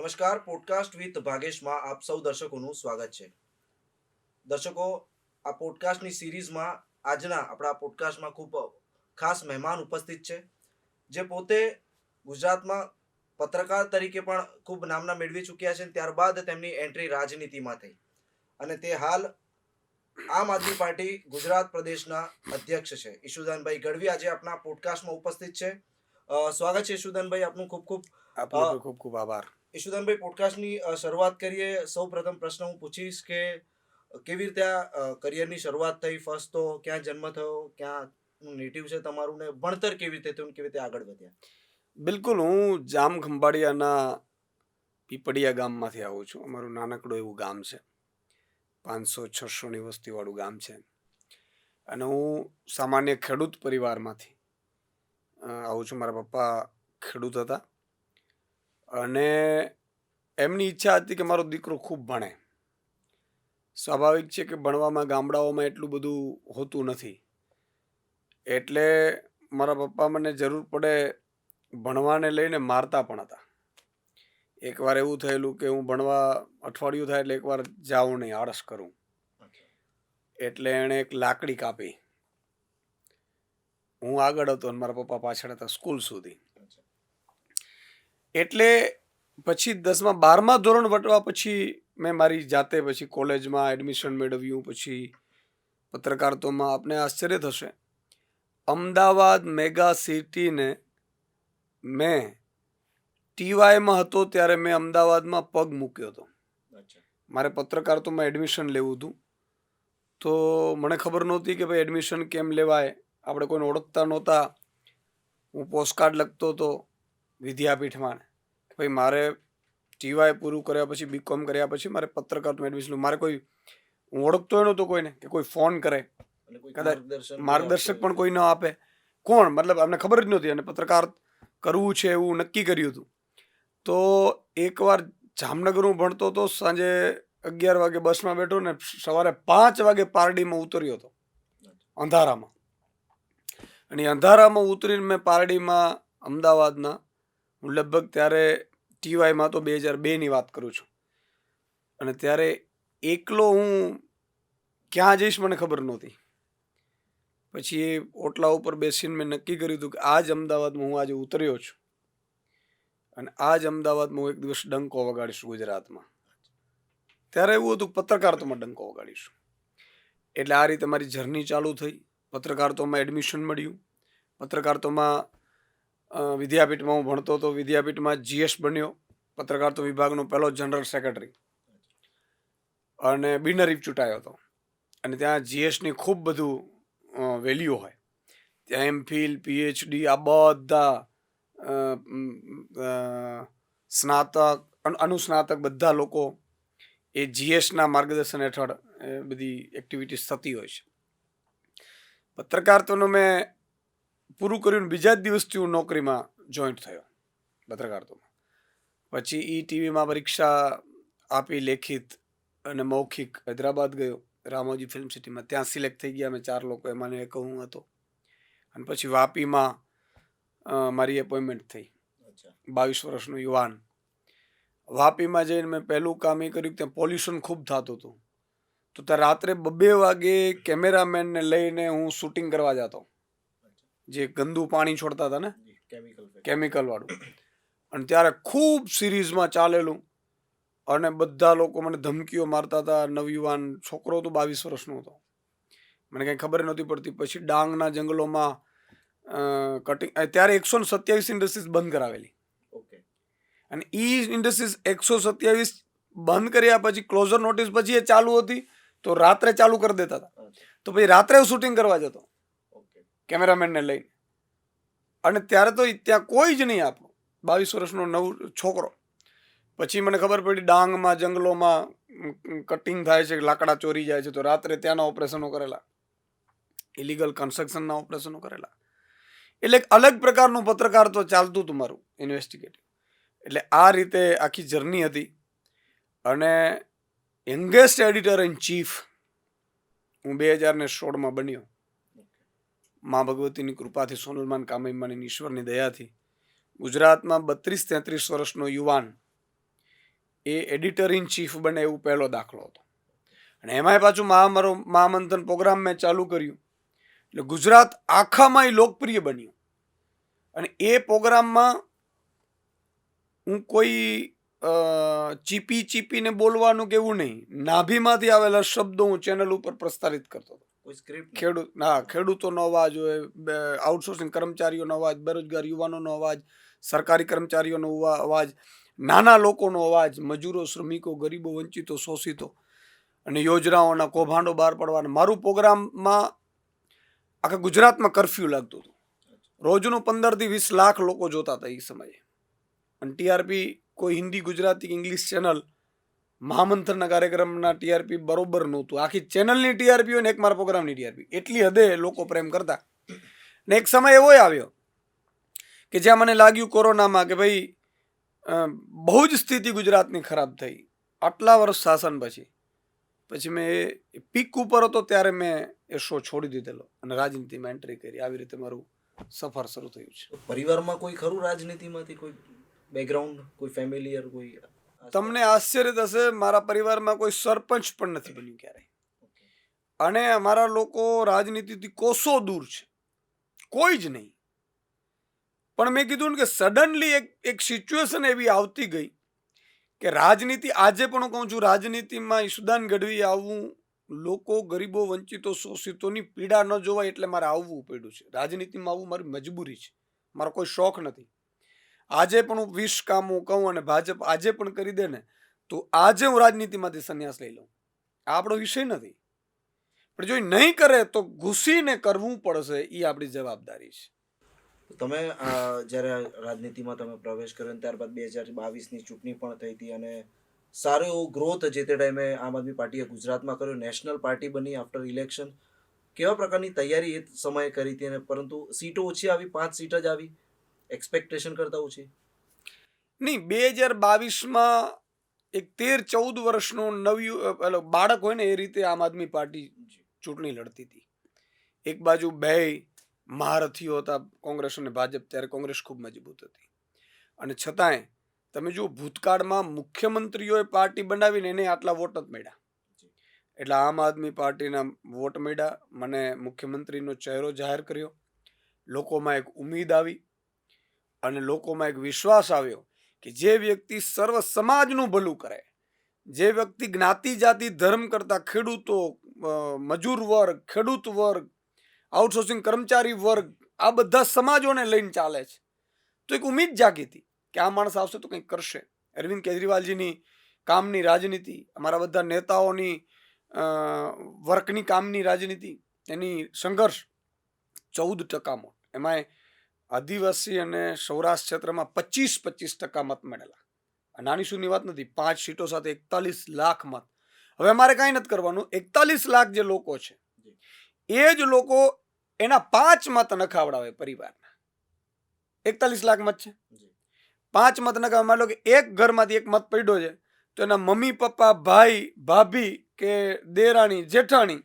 નમસ્કાર. Podcast with ભાગેશમાં આપ સૌ દર્શકોનું સ્વાગત છે. દર્શકો, આ પોડકાસ્ટની સિરીઝમાં આજના આપણા પોડકાસ્ટમાં ખૂબ ખાસ મહેમાન ઉપસ્થિત છે, જે પોતે ગુજરાતમાં પત્રકાર તરીકે પણ ખૂબ નામના મેળવી ચૂક્યા છે. ત્યારબાદ તેમની એન્ટ્રી રાજનીતિમાં થઈ અને તે હાલ આમ આદમી પાર્ટી ગુજરાત પ્રદેશના અધ્યક્ષ છે. ઈશુદાનભાઈ ગઢવી આજે આપણા પોડકાસ્ટમાં ઉપસ્થિત છે. સ્વાગત છે ઈશુદાનભાઈ આપનું. ખૂબ ખૂબ આપનો પણ ખૂબ ખૂબ આભાર. ઈશુદાનભાઈ, પોડકાસ્ટની શરૂઆત કરીએ. સૌ પ્રથમ પ્રશ્ન હું પૂછીશ કે કેવી રીતે આ કરિયરની શરૂઆત થઈ? ફર્સ્ટ તો ક્યાં જન્મ થયો, ક્યાં નેટિવ છે તમારું, ને ભણતર કેવી રીતે થયું, કેવી રીતે આગળ વધ્યા? બિલકુલ, હું જામ ખંભાળિયાના પીપળિયા ગામમાંથી આવું છું. અમારું નાનકડું એવું ગામ છે, 500-600ની વસ્તીવાળું ગામ છે. અને હું સામાન્ય ખેડૂત પરિવારમાંથી આવું છું. મારા પપ્પા ખેડૂત હતા અને એમની ઈચ્છા હતી કે મારો દીકરો ખૂબ ભણે. સ્વાભાવિક છે કે ભણવામાં ગામડાઓમાં એટલું બધું હોતું નથી, એટલે મારા પપ્પા મને જરૂર પડે ભણવાને લઈને મારતા પણ હતા. એકવાર એવું થયેલું કે હું ભણવા અઠવાડિયું થાય એટલે એકવાર જાઉં નહીં, આળસ કરું, એટલે એણે એક લાકડી કાપી. હું આગળ હતો અને મારા પપ્પા પાછળ હતા સ્કૂલ સુધી. એટલે પછી 10મા-12મા ધોરણ વટવા પછી મેં મારી જાતે પછી કોલેજમાં એડમિશન મેળવ્યું. પછી પત્રકારત્વમાં આપને આશ્ચર્ય થશે, અમદાવાદ મેગા સિટીને મેં ટીવાયમાં હતો ત્યારે મેં અમદાવાદમાં પગ મૂક્યો હતો. મારે પત્રકારત્વમાં એડમિશન લેવું હતું, તો મને ખબર નહોતી કે ભાઈ એડમિશન કેમ લેવાય. આપણે કોઈને ઓળખતા નહોતા. હું પોસ્ટકાર્ડ લખતો હતો વિદ્યાપીઠમાં, ભાઈ મારે ટીવાય પૂરું કર્યા પછી બીકોમ કર્યા પછી મારે પત્રકારત્વમાં એડમિશન. મારે કોઈ, હું ઓળખતો નહોતો કોઈને કે કોઈ ફોન કરે, કદાચ માર્ગદર્શક પણ કોઈ ન આપે. કોણ, મતલબ અમને ખબર જ નહોતી. અને પત્રકાર કરવું છે એવું નક્કી કર્યું હતું. તો એકવાર જામનગર હું ભણતો હતો, સાંજે 11 વાગે બસમાં બેઠો ને સવારે 5 વાગે પારડીમાં ઉતર્યો હતો અંધારામાં. અને અંધારામાં ઉતરીને મેં પારડીમાં અમદાવાદના, હું લગભગ ત્યારે ટીવાયમાં તો 2002ની વાત કરું છું, અને ત્યારે એકલો હું ક્યાં જઈશ મને ખબર નહોતી. પછી એ ઓટલા ઉપર બેસીને મેં નક્કી કર્યું હતું કે આ જ અમદાવાદમાં હું આજે ઉતર્યો છું અને આ જ અમદાવાદમાં હું એક દિવસ ડંકો વગાડીશ ગુજરાતમાં. ત્યારે એવું હતું પત્રકારત્વમાં ડંકો વગાડીશું. એટલે આ રીતે મારી જર્ની ચાલુ થઈ. પત્રકારત્વમાં એડમિશન મળ્યું. પત્રકારત્વમાં વિદ્યાપીઠમાં હું ભણતો હતો. વિદ્યાપીઠમાં જીએસ બન્યો, પત્રકારત્વ વિભાગનો પહેલો જનરલ સેક્રેટરી, અને બિનહરીફ ચૂંટાયો હતો. અને ત્યાં જીએસની ખૂબ બધું વેલ્યુ હોય. ત્યાં એમફિલ, પીએચડી, આ બધા સ્નાતક, અનુસ્નાતક બધા લોકો એ જીએસના માર્ગદર્શન હેઠળ બધી એક્ટિવિટીઝ થતી હોય છે. પત્રકારત્વનું મેં પૂરું કર્યું, બીજા જ દિવસથી હું નોકરીમાં જોઈન્ટ થયો પત્રકારત્વમાં. પછી ટીવીમાં પરીક્ષા આપી, લેખિત અને મૌખિક. હૈદરાબાદ ગયો, રામોજી ફિલ્મ સિટીમાં, ત્યાં સિલેક્ટ થઈ ગયા અમે 4 લોકો, એમાં એક હું હતો. અને પછી વાપીમાં મારી એપોઇન્ટમેન્ટ થઈ. 22 વર્ષનો યુવાન. વાપીમાં જઈને મેં પહેલું કામ એ કર્યું, ત્યાં પોલ્યુશન ખૂબ થતું હતું. તો ત્યાં રાત્રે 2 વાગે કેમેરામેનને લઈને હું શૂટિંગ કરવા જતો, જે ગંદુ પાણી છોડતા હતા ને, કેમિકલ વાળું. અને ત્યારે ખૂબ સિરીઝમાં ચાલેલું, અને બધા લોકો મને ધમકીઓ મારતા હતા. નવયુવાન છોકરો હતો, 22 વર્ષનો હતો, મને કંઈ ખબર નહોતી પડતી. પછી ડાંગના જંગલોમાં કટિંગ, ત્યારે 127 ઇન્ડસ્ટ્રીઝ બંધ કરાવેલી. અને એ ઇન્ડસ્ટ્રીઝ 127 બંધ કર્યા પછી ક્લોઝર નોટિસ પછી એ ચાલુ હતી, તો રાત્રે ચાલુ કરી દેતા હતા. તો પછી રાત્રે શૂટિંગ કરવા જતો કેમેરામેનને લઈને. અને ત્યારે તો ત્યાં કોઈ જ નહીં, આપણો 22 વર્ષનો છોકરો. પછી મને ખબર પડી ડાંગમાં જંગલોમાં કટિંગ થાય છે, લાકડા ચોરી જાય છે, તો રાત્રે ત્યાંના ઓપરેશનો કરેલા, ઇલીગલ કન્સ્ટ્રક્શનના ઓપરેશનો કરેલા. એટલે એક અલગ પ્રકારનું પત્રકારત્વ ચાલતું હતું મારું, ઇન્વેસ્ટિગેટિવ. એટલે આ રીતે આખી જર્ની હતી. અને યંગેસ્ટ એડિટર ઇન ચીફ હું 2016માં બન્યો. મા ભગવતીની કૃપાથી, સોનલમાન કામૈમાની ઈશ્વરની દયાથી ગુજરાતમાં 32-33 વર્ષનો યુવાન એ એડિટર ઇન ચીફ બને એવું પહેલો દાખલો હતો. અને એમાંય પાછું મારો મહામંથન પ્રોગ્રામ મેં ચાલુ કર્યું એટલે ગુજરાત આખામાં એ લોકપ્રિય બન્યું. અને એ પ્રોગ્રામમાં હું કોઈ ચીપીને બોલવાનું કે એવું નહીં, નાભીમાંથી આવેલા શબ્દો હું ચેનલ ઉપર પ્રસ્તારિત કરતો હતો. કોઈ સ્ક્રિપ્ટ ખેડૂતોનો અવાજ હોય, આઉટસોર્સિંગ કર્મચારીઓનો અવાજ, બેરોજગાર યુવાનોનો અવાજ, સરકારી કર્મચારીઓનો અવાજ, નાના લોકોનો અવાજ, મજૂરો, શ્રમિકો, ગરીબો, વંચિતો, શોષિતો અને યોજનાઓના કૌભાંડો બહાર પાડવાના. મારું પ્રોગ્રામમાં આખા ગુજરાતમાં કરફ્યુ લાગતું હતું. રોજનું 15 થી 20 લાખ લોકો જોતા હતા એ સમયે. અને ટીઆરપી કોઈ હિન્દી, ગુજરાતી, ઇંગ્લિશ ચેનલ મહામંથનના કાર્યક્રમના ટીઆરપી બરોબર નહોતું. આખી ચેનલની ટીઆરપી હોય ને એક મારા પ્રોગ્રામની ટીઆરપી, એટલી હદે લોકો પ્રેમ કરતા. ને એક સમય એવો આવ્યો કે જ્યાં મને લાગ્યું કોરોનામાં કે ભાઈ બહુ જ સ્થિતિ ગુજરાતની ખરાબ થઈ. આટલા વર્ષ શાસન પછી મેં પીક ઉપર હતો ત્યારે મેં એ શો છોડી દીધેલો અને રાજનીતિમાં એન્ટ્રી કરી. આવી રીતે મારું સફર શરૂ થયું છે. પરિવારમાં કોઈ ખરું રાજનીતિમાંથી, કોઈ બેકગ્રાઉન્ડ, કોઈ ફેમિલિયર, કોઈ? તમને આશ્ચર્ય થશે, મારા પરિવારમાં કોઈ સરપંચ પણ નથી બન્યું ક્યારેય. અને અમારા લોકો રાજનીતિથી કોસો દૂર છે, કોઈ જ નહીં. પણ મેં કીધું ને કે સડનલી એક સિચ્યુએશન એવી આવતી ગઈ કે રાજનીતિ, આજે પણ હું કહું છું, રાજનીતિમાં ઈશુદાન ગઢવી આવવું, લોકો, ગરીબો, વંચિતો, શોષિતોની પીડા ન જોવાય એટલે મારે આવવું પડ્યું છે. રાજનીતિમાં આવવું મારી મજબૂરી છે, મારો કોઈ શોખ નથી. આજે પણ હું 20 કામ હું કહું અને ભાજપ આજે પણ કરી દે ને તો આજે હું રાજનીતિમાંથી સંન્યાસ લઈ લઉં. આ આપણો વિષય નથી. પણ જો નહીં કરે તો ઘૂસીને કરવું પડશે, એ આપણી જવાબદારી છે. તમે જ્યારે રાજનીતિમાં તમે પ્રવેશ કર્યો અને ત્યારબાદ 2022ની ચૂંટણી પણ થઈ હતી અને સારો એવો ગ્રોથ જે તે ટાઈમે આમ આદમી પાર્ટીએ ગુજરાતમાં કર્યો, નેશનલ પાર્ટી બની આફ્ટર ઇલેક્શન. કેવા પ્રકારની તૈયારી એ સમયે કરી હતી? અને પરંતુ સીટો ઓછી આવી, 5 સીટ જ આવી, એક્સપેક્ટેશન કરતા ઓછી નહીં. 2022માં એક 13-14 વર્ષનું નવું બાળક હોય ને એ રીતે આમ આદમી પાર્ટી ચૂંટણી લડતી હતી. એક બાજુ બે મહારથીઓ હતા, કોંગ્રેસ અને ભાજપ. ત્યારે કોંગ્રેસ ખૂબ મજબૂત હતી. અને છતાંય તમે જુઓ, ભૂતકાળમાં મુખ્યમંત્રીઓએ પાર્ટી બનાવીને એને આટલા વોટ જ મળ્યા. એટલે આમ આદમી પાર્ટીના વોટ મળ્યા, મને મુખ્યમંત્રીનો ચહેરો જાહેર કર્યો, લોકોમાં એક ઉમ્મીદ આવી અને લોકોમાં એક વિશ્વાસ આવ્યો કે જે વ્યક્તિ સર્વ સમાજનું ભલું કરે, જે વ્યક્તિ જ્ઞાતિ, જાતિ, ધર્મ કરતા ખેડૂતો, મજૂર વર્ગ, ખેડૂત વર્ગ, આઉટસોર્સિંગ કર્મચારી વર્ગ, આ બધા સમાજોને લઈને ચાલે છે, તો એક ઉમ્મીદ જાગી હતી કે આ માણસ આવશે તો કંઈક કરશે. અરવિંદ કેજરીવાલજીની કામની રાજનીતિ, અમારા બધા નેતાઓની વર્કની કામની રાજનીતિ, એની સંઘર્ષ, 14% મત, એમાંય આદિવાસી અને સૌરાષ્ટ્ર ક્ષેત્રમાં 25% મત મળેલા. નાની સૂની વાત નથી. 5 સીટો સાથે 41 લાખ મત. હવે અમારે કાંઈ નથી કરવાનું. 41 લાખ જે લોકો છે એ જ લોકો એના 5 મત નખાવડાવે પરિવારના. 41 લાખ મત છે, 5 મત નખાવે. માની લો કે એક ઘરમાંથી એક મત પડ્યો છે તો એના મમ્મી, પપ્પા, ભાઈ, ભાભી કે દેરાણી, જેઠાણી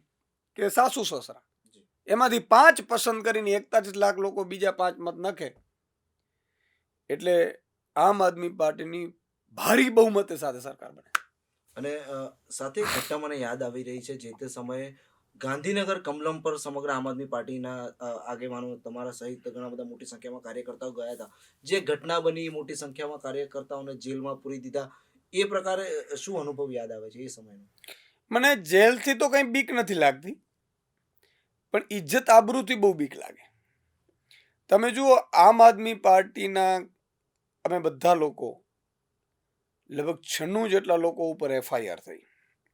કે સાસુ, સસરા, એમાંથી 5 પસંદ કરીને 41 લાખ લોકો બીજા 5 મત નખે એટલે આમ આદમી પાર્ટીની ભારી બહુમતે સાથે સરકાર બને. અને સાથે ઘટના મને યાદ આવી રહી છે, જે તે સમયે ગાંધીનગર કમલમ પર સમગ્ર આમ આદમી પાર્ટીના આગેવાનો તમારા સહિત ઘણા બધા મોટી સંખ્યામાં કાર્યકર્તાઓ ગયા હતા. જે ઘટના બની, મોટી સંખ્યામાં કાર્યકર્તાઓને જેલમાં પૂરી દીધા, એ પ્રકારે શું અનુભવ યાદ આવે છે એ સમયનો? મને જેલથી તો કંઈ બીક નથી લાગતી, પણ ઇજ્જત આબરૂથી બહુ બીક લાગે. તમે જુઓ, આમ આદમી પાર્ટીના અમે બધા લોકો, લગભગ 96 જેટલા લોકો ઉપર FIR થઈ.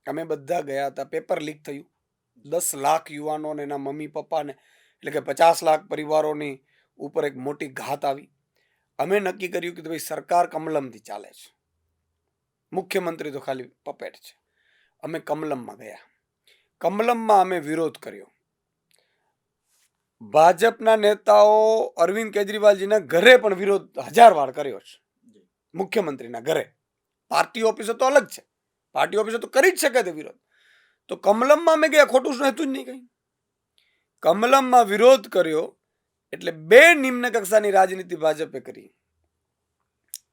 અમે બધા ગયા હતા. પેપર લીક થયું. 10 લાખ યુવાનોને, એના મમ્મી પપ્પાને, એટલે કે 50 લાખ પરિવારોની ઉપર એક મોટી ઘાત આવી. અમે નક્કી કર્યું કે ભાઈ સરકાર કમલમથી ચાલે છે, મુખ્યમંત્રી તો ખાલી પપેટ છે. અમે કમલમમાં ગયા. કમલમમાં અમે વિરોધ કર્યો. ભાજપના નેતાઓ અરવિંદ કેજરીવાલજીના ઘરે પણ વિરોધ 1000 વાર કર્યો છે, મુખ્યમંત્રીના ઘરે. પાર્ટી ઓફિસે તો અલગ છે, પાર્ટી ઓફિસે તો કરી જ શકે તે વિરોધ. તો કમલમમાં અમે ગયા, ખોટું શું હતું જ નહીં કંઈ. કમલમમાં વિરોધ કર્યો એટલે 2 નિમ્ન કક્ષાની રાજનીતિ ભાજપે કરી.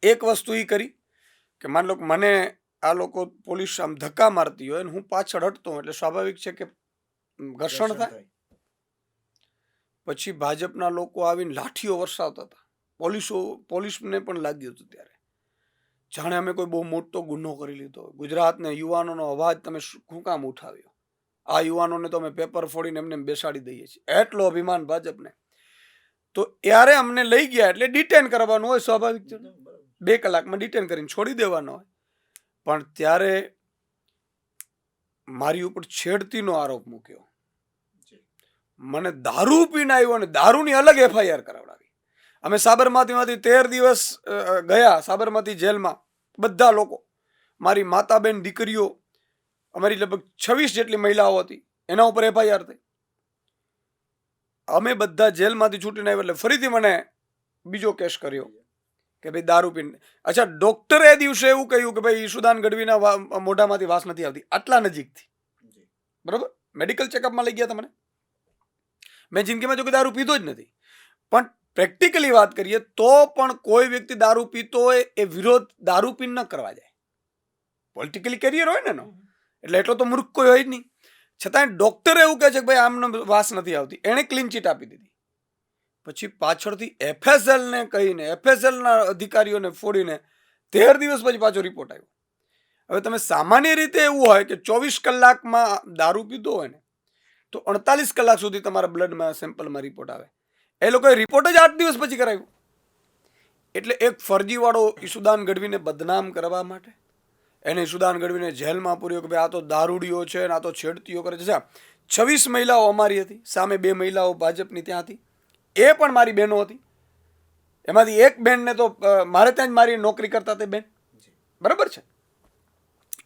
એક વસ્તુ એ કરી કે માન લો કે મને આ લોકો પોલીસ આમ ધક્કા મારતી હોય ને હું પાછળ હટતો હોઉં એટલે સ્વાભાવિક છે કે ઘર્ષણ થાય. પછી ભાજપના લોકો આવીને લાઠીઓ વરસાવતા હતા. પોલીસને પણ લાગ્યું હતું ત્યારે જાણે અમે કોઈ બહુ મોટો ગુનો કરી લીધો. ગુજરાતના યુવાનોનો અવાજ તમે શું કામ ઉઠાવ્યો? આ યુવાનોને તો અમે પેપર ફોડીને એમને બેસાડી દઈએ છીએ. એટલો અભિમાન ભાજપને. તો ત્યારે અમને લઈ ગયા એટલે ડિટેન કરવાનું હોય સ્વાભાવિક છે. 2 કલાકમાં ડિટેન કરીને છોડી દેવાનો હોય. પણ ત્યારે મારી ઉપર છેડતીનો આરોપ મૂક્યો. મને દારૂ પીને આવ્યો અને દારૂની અલગ FIR કરાવડાવી. અમે સાબરમતીમાંથી 13 દિવસ ગયા સાબરમતી જેલમાં. બધા લોકો, મારી માતા બેન દીકરીઓ, અમારી લગભગ 26 જેટલી મહિલાઓ હતી, એના ઉપર FIR થઈ. અમે બધા જેલમાંથી છૂટીને આવ્યા એટલે ફરીથી મને બીજો કેસ કર્યો કે ભાઈ દારૂ પીને. અચ્છા, ડોક્ટરે એ દિવસે એવું કહ્યું કે ભાઈ ઈશુદાન ગઢવીના મોઢામાંથી વાસ નથી આવતી, આટલા નજીકથી. બરોબર, મેડિકલ ચેકઅપમાં લઈ ગયા તમને. મેં જિંદગીમાં જો કે દારૂ પીધો જ નથી, પણ પ્રેક્ટિકલી વાત કરીએ તો પણ કોઈ વ્યક્તિ દારૂ પીતો હોય એ વિરોધ દારૂ પીને ન કરવા જાય. પોલિટિકલી કેરિયર હોય ને એનો, એટલે એટલો તો મૂર્ખ કોઈ હોય જ નહીં. છતાંય ડોક્ટર એવું કહે છે કે ભાઈ આમને વાસ નથી આવતી, એણે ક્લીન ચીટ આપી દીધી. પછી પાછળથી FSLને કહીને, FSLના અધિકારીઓને ફોડીને 13 દિવસ પછી પાછો રિપોર્ટ આવ્યો. હવે તમે સામાન્ય રીતે એવું હોય કે 24 કલાકમાં દારૂ પીધો હોય ને તો 48 કલાક સુધી તમારા બ્લડમાં સેમ્પલમાં રિપોર્ટ આવે. એ લોકોએ રિપોર્ટ જ 8 દિવસ પછી કરાવ્યો. એટલે એક ફરજીવાળો ઈશુદાન ગઢવીને બદનામ કરવા માટે એને ઈશુદાન ગઢવીને જેલમાં પૂર્યો કે ભાઈ આ તો દારૂડીઓ છે ને આ તો છેડતીઓ કરે છે. 26 મહિલાઓ અમારી હતી, સામે 2 મહિલાઓ ભાજપની ત્યાં હતી, એ પણ મારી બહેનો હતી. એમાંથી એક બેનને તો મારે ત્યાં જ મારી નોકરી કરતા તે બેન, બરાબર છે.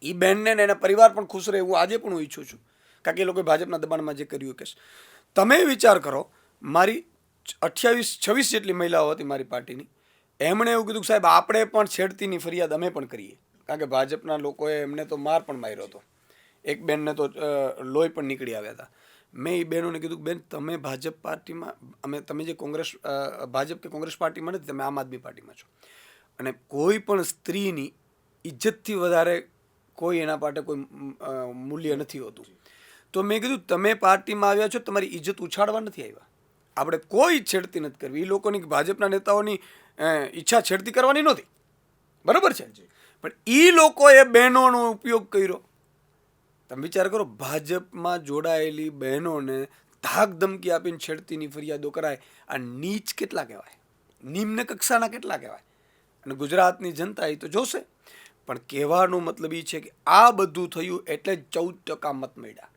એ બેનને ને એના પરિવાર પણ ખુશ રહે એવું આજે પણ હું ઈચ્છું છું, કારણ કે એ લોકોએ ભાજપના દબાણમાં જે કર્યું કે તમે વિચાર કરો. મારી 28-26 જેટલી મહિલાઓ હતી મારી પાર્ટીની. એમણે એવું કીધું કે સાહેબ આપણે પણ છેડતીની ફરિયાદ અમે પણ કરીએ, કારણ કે ભાજપના લોકોએ એમને તો માર પણ માર્યો હતો. એક બેનને તો લોહી પણ નીકળી આવ્યા હતા. મેં એ બહેનોને કીધું કે બેન તમે ભાજપ પાર્ટીમાં, તમે જે ભાજપ કે કોંગ્રેસ પાર્ટીમાં નથી, તમે આમ આદમી પાર્ટીમાં છો, અને કોઈ પણ સ્ત્રીની ઇજ્જતથી વધારે કોઈ એના માટે કોઈ મૂલ્ય નથી હોતું. તો મેં કીધું તમે પાર્ટીમાં આવ્યા છો, તમારી ઇજ્જત ઉછાળવા નથી આવ્યા. આપણે કોઈ છેડતી નથી કરવી. એ લોકોની ભાજપના નેતાઓની ઈચ્છા છેડતી કરવાની નહોતી, બરાબર છે. પણ એ લોકોએ બહેનોનો ઉપયોગ કર્યો. તમે વિચાર કરો, ભાજપમાં જોડાયેલી બહેનોને ધાક ધમકી આપીને છેડતીની ફરિયાદો કરાય. આ નીચ કેટલા કહેવાય, નિમ્ન કક્ષાના કેટલા કહેવાય. અને ગુજરાતની જનતા એ તો જોશે. પણ કહેવાનો મતલબ એ છે કે આ બધું થયું એટલે જ 14% મત મળ્યા.